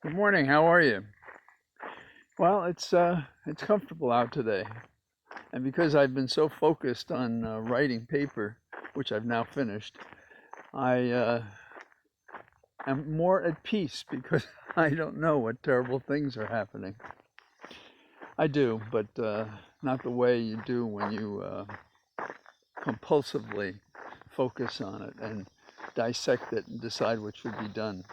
Good morning. How are you? Well, it's comfortable out today, and because I've been so focused on writing paper, which I've now finished, I am more at peace because I don't know what terrible things are happening. I do, but not the way you do when you compulsively focus on it and dissect it and decide what should be done.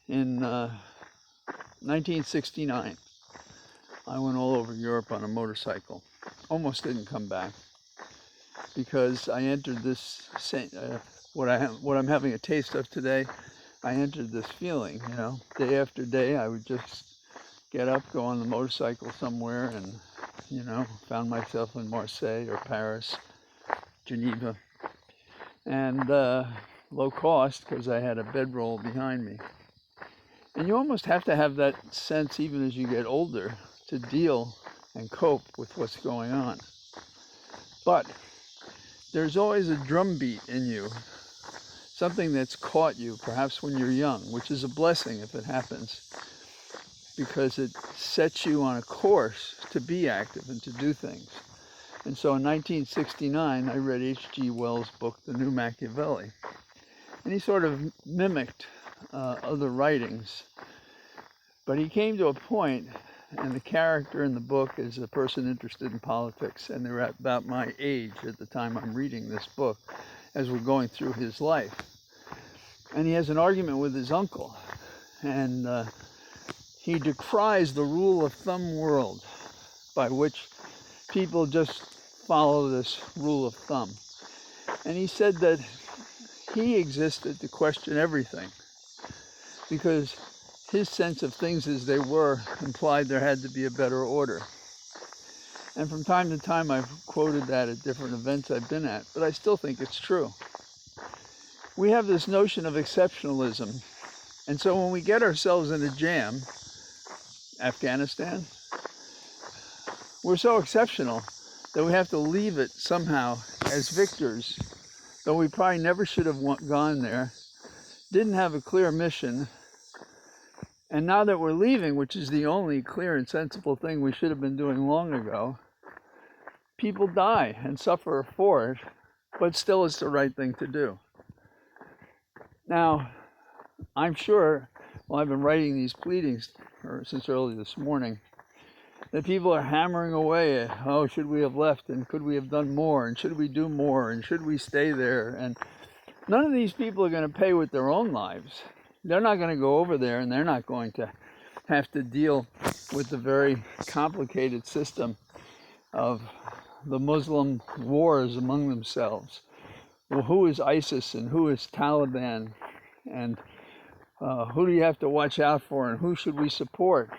In 1969, I went all over Europe on a motorcycle. Almost didn't come back because I entered this what I'm having a taste of today. I entered this feeling, day after day. I would just get up, go on the motorcycle somewhere, and found myself in Marseille or Paris, Geneva, and low cost because I had a bedroll behind me. And you almost have to have that sense, even as you get older, to deal and cope with what's going on. But there's always a drumbeat in you, something that's caught you, perhaps when you're young, which is a blessing if it happens, because it sets you on a course to be active and to do things. And so in 1969, I read H.G. Wells' book, The New Machiavelli. And he sort of mimicked other writings. But he came to a point, and the character in the book is a person interested in politics, and they're about my age at the time I'm reading this book, as we're going through his life. And he has an argument with his uncle, and he decries the rule of thumb world, by which people just follow this rule of thumb. And he said that he existed to question everything, because his sense of things as they were implied there had to be a better order. And from time to time I've quoted that at different events I've been at, but I still think it's true. We have this notion of exceptionalism, and so when we get ourselves in a jam, Afghanistan, we're so exceptional that we have to leave it somehow as victors, though we probably never should have gone there, didn't have a clear mission. And now that we're leaving, which is the only clear and sensible thing we should have been doing long ago, people die and suffer for it, but still it's the right thing to do. Now, I'm sure, I've been writing these pleadings since early this morning, that people are hammering away at, should we have left, and could we have done more, and should we do more, and should we stay there? And none of these people are going to pay with their own lives. They're not going to go over there, and they're not going to have to deal with the very complicated system of the Muslim wars among themselves. Well, who is ISIS and who is Taliban, and who do you have to watch out for, and who should we support?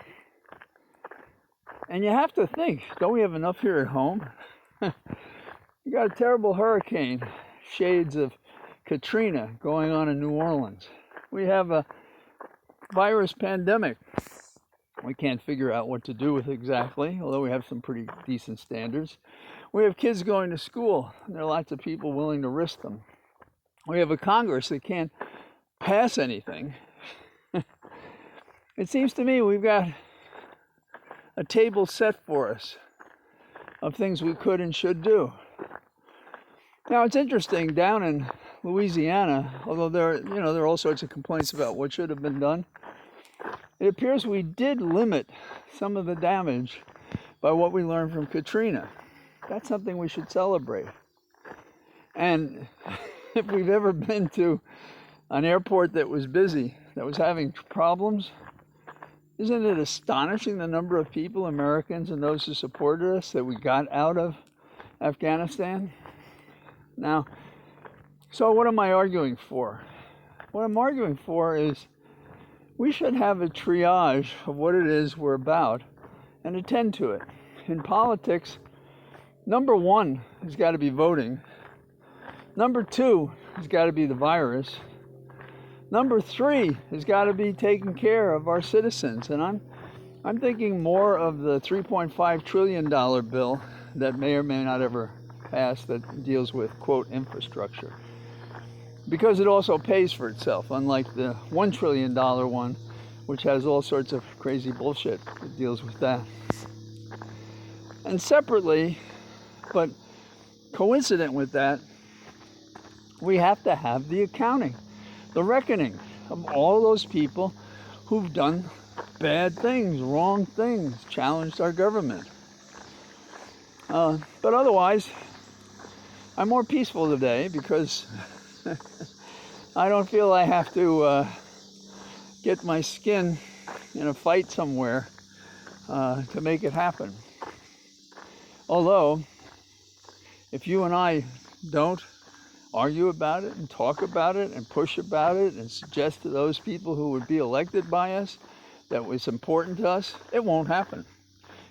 And you have to think, don't we have enough here at home? You got a terrible hurricane, shades of Katrina going on in New Orleans. We have a virus pandemic. We can't figure out what to do with exactly, although we have some pretty decent standards. We have kids going to school, and there are lots of people willing to risk them. We have a Congress that can't pass anything. It seems to me we've got a table set for us of things we could and should do. Now, it's interesting, down in Louisiana, although there are all sorts of complaints about what should have been done, it appears we did limit some of the damage by what we learned from Katrina. That's something we should celebrate. And if we've ever been to an airport that was busy, that was having problems, isn't it astonishing the number of people, Americans and those who supported us, that we got out of Afghanistan? Now, so what am I arguing for? What I'm arguing for is we should have a triage of what it is we're about and attend to it. In politics, number one has got to be voting. Number two has got to be the virus. Number three has got to be taking care of our citizens. And I'm thinking more of the $3.5 trillion bill that may or may not ever pass that deals with, quote, infrastructure. Because it also pays for itself, unlike the $1 trillion one, which has all sorts of crazy bullshit that deals with that. And separately, but coincident with that, we have to have the accounting, the reckoning of all those people who've done bad things, wrong things, challenged our government. But otherwise, I'm more peaceful today because I don't feel I have to get my skin in a fight somewhere to make it happen. Although, if you and I don't argue about it and talk about it and push about it and suggest to those people who would be elected by us that it's important to us, it won't happen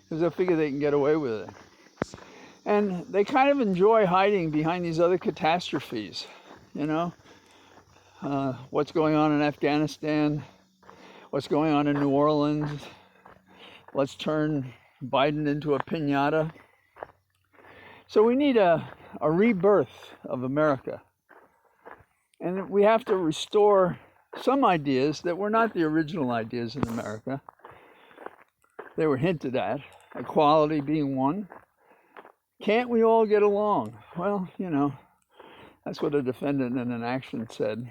because they'll figure they can get away with it. And they kind of enjoy hiding behind these other catastrophes, you know, what's going on in Afghanistan, what's going on in New Orleans. Let's turn Biden into a piñata. So we need a rebirth of America. And we have to restore some ideas that were not the original ideas in America. They were hinted at, equality being one. Can't we all get along? Well, you know, that's what a defendant in an action said.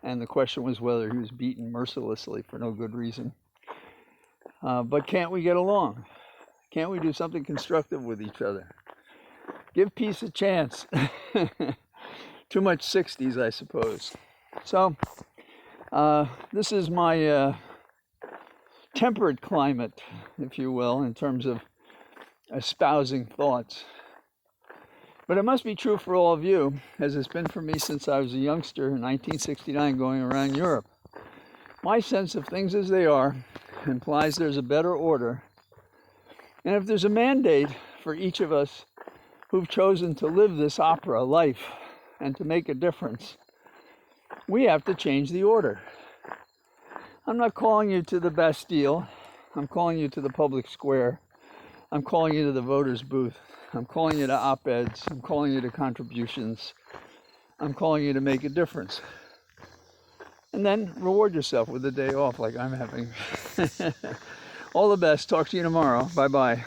And the question was whether he was beaten mercilessly for no good reason. But can't we get along? Can't we do something constructive with each other? Give peace a chance. Too much 60s, I suppose. So, this is my temperate climate, if you will, in terms of espousing thoughts. But it must be true for all of you, as it's been for me since I was a youngster in 1969 going around Europe. My sense of things as they are implies there's a better order. And if there's a mandate for each of us who've chosen to live this opera life and to make a difference, we have to change the order. I'm not calling you to the Bastille. I'm calling you to the public square. I'm calling you to the voters' booth. I'm calling you to op-eds. I'm calling you to contributions. I'm calling you to make a difference. And then reward yourself with a day off like I'm having. All the best. Talk to you tomorrow. Bye-bye.